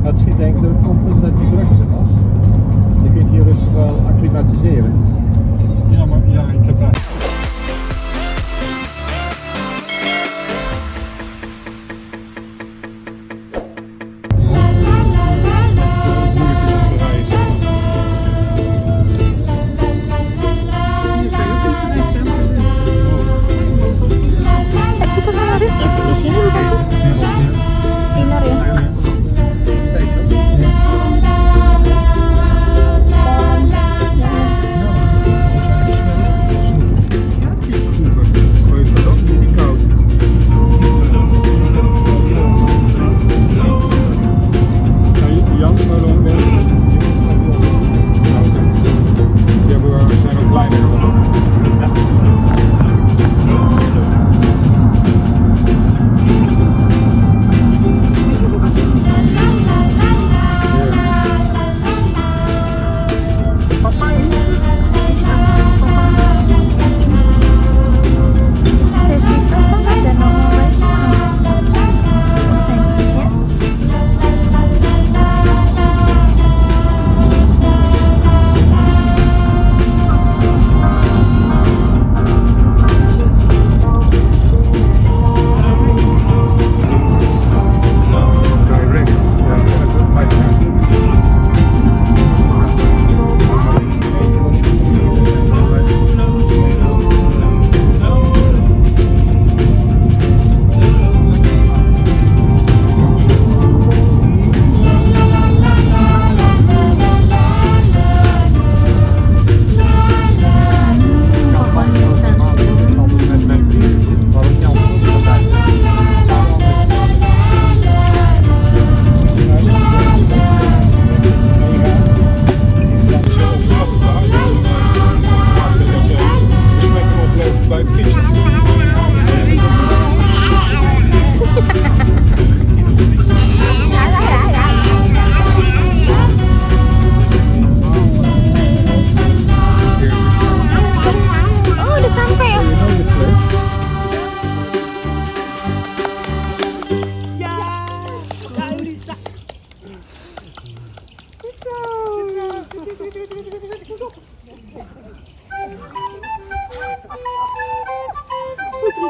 Het schiet denk ik dat het komt omdat het niet druk was. Je kunt hier rustig wel acclimatiseren. Ja, maar ja, ik heb daar. Kita sama Rifki di sini bukan sih? Timur ya?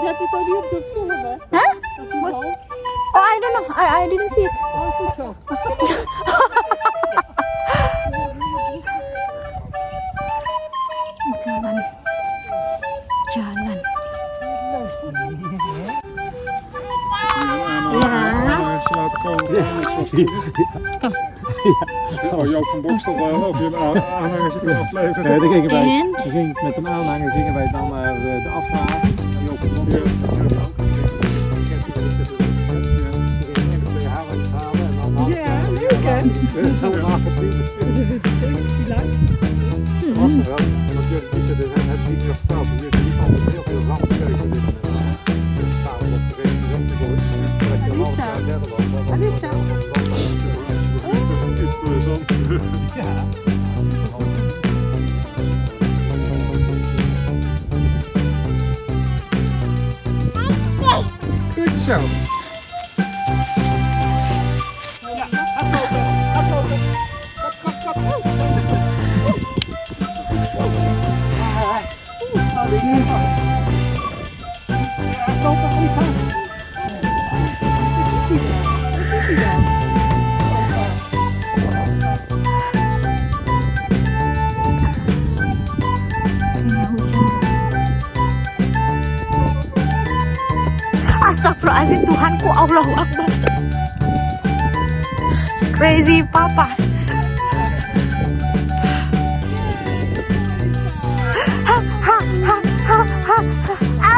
Heb je het al niet op de filmen? Huh? Dat hij valt? Oh, I don't know. I didn't see it. Oh, goed zo. Jalan. Jalan. Ja. Ze laten komen. Oh, Joop van Bokstel, of je een aanhanger zit te afleveren. Ja, dan gingen wij, En? dan ging, met een aanhanger gingen wij dan naar de afvraag. Joop van Bokstel. Ja, leuk hè? Alissa. Goed zo. Astagfirullahaladzim, Tuhanku, Allahu Akbar. Crazy papa. Ha, ha, ha, ha, ha, ha.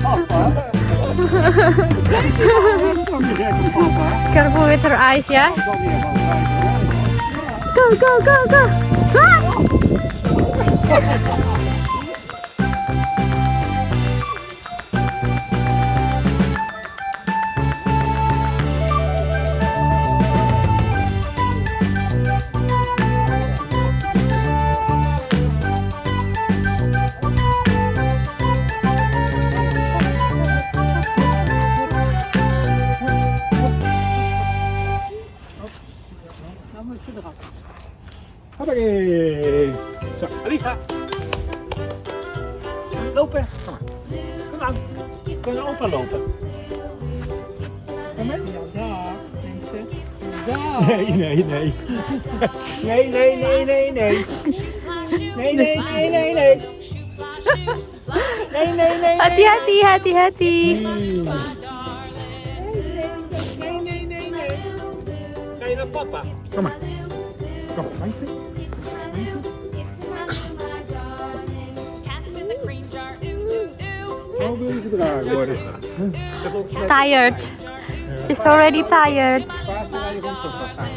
Allah. Careful with her eyes, ya. Go, go, go, go. Ah! lopen. Kom maar. Kom aan. Kom naar opa lopen. Kom eens. Ja, daar, mensen. Daar. Nee. Nee. Nee. Nee. Nee. Nee. Hati. Ga je naar papa? Kom maar. Kom maar. Hoe wil je gedragen worden? Tired. She's already tired. Paas naar je rondstofslag gaan.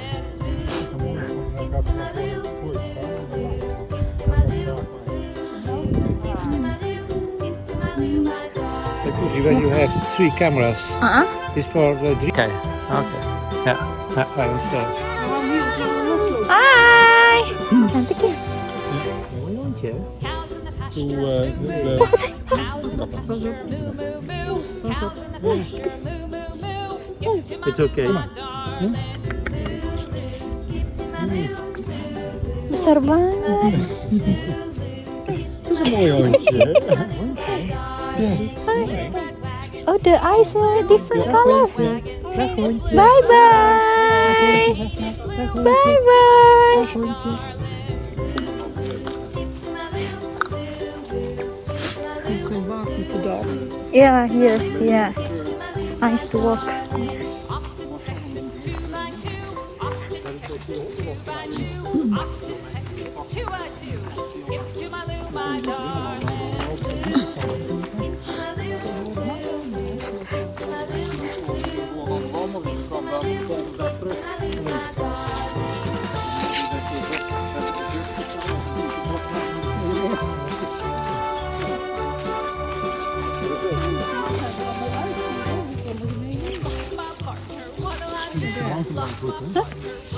When you have 3 cameras, it's for the 3. Okay. Yeah. I will say. Hi. Cantik ya. Mooi hondje. It's okay. Besar banget. Mooi hondje. Oh, the eyes are different color. Bye bye. Bye bye. You can walk with the dog. Yeah, here. Yeah. It's nice to walk.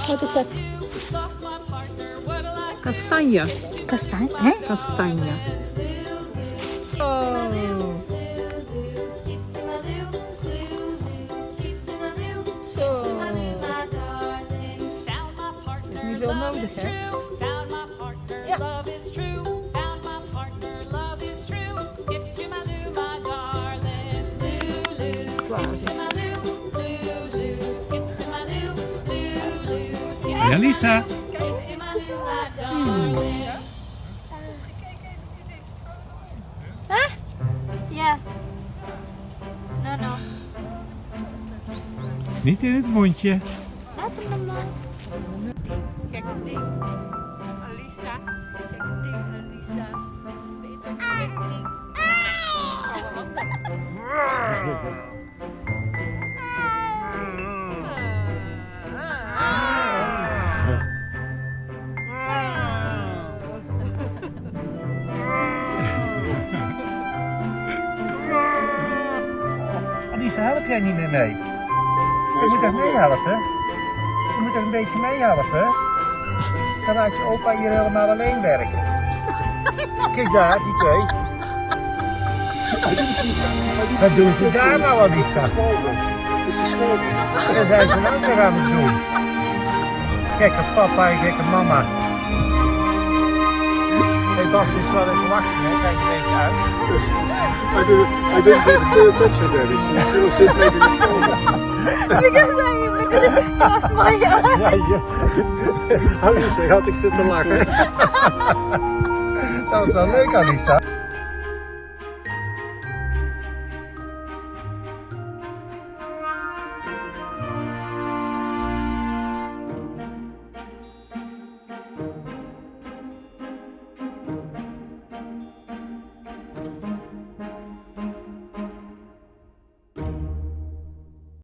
Wat is dat? Kastanje. Kastanje, hè? Kastanje. Niet veel nodig, hè? Ja, Lisa. Ja. No. Niet in het mondje. Laat hem dan maar. Kijk het ding. Alisa. Kijk het ding, Alisa. Ben je toch een gek ding? Lisa, help jij niet meer mee? Je moet echt meehelpen. Je moet echt een beetje meehelpen. Dan laat je opa hier helemaal alleen werken. Kijk daar, die twee. Wat doen ze daar nou, Alisa? Wat zijn ze nou weer aan het doen? Gekke papa en gekke mama. Hey Bas, is wel even wachten, hè? Kijk er eens uit. I didn't see the third picture there. She was just making a shoulder. Because I lost my eye. Ja, Alisa, had ik zitten lachen. Dat was wel leuk, Alisa.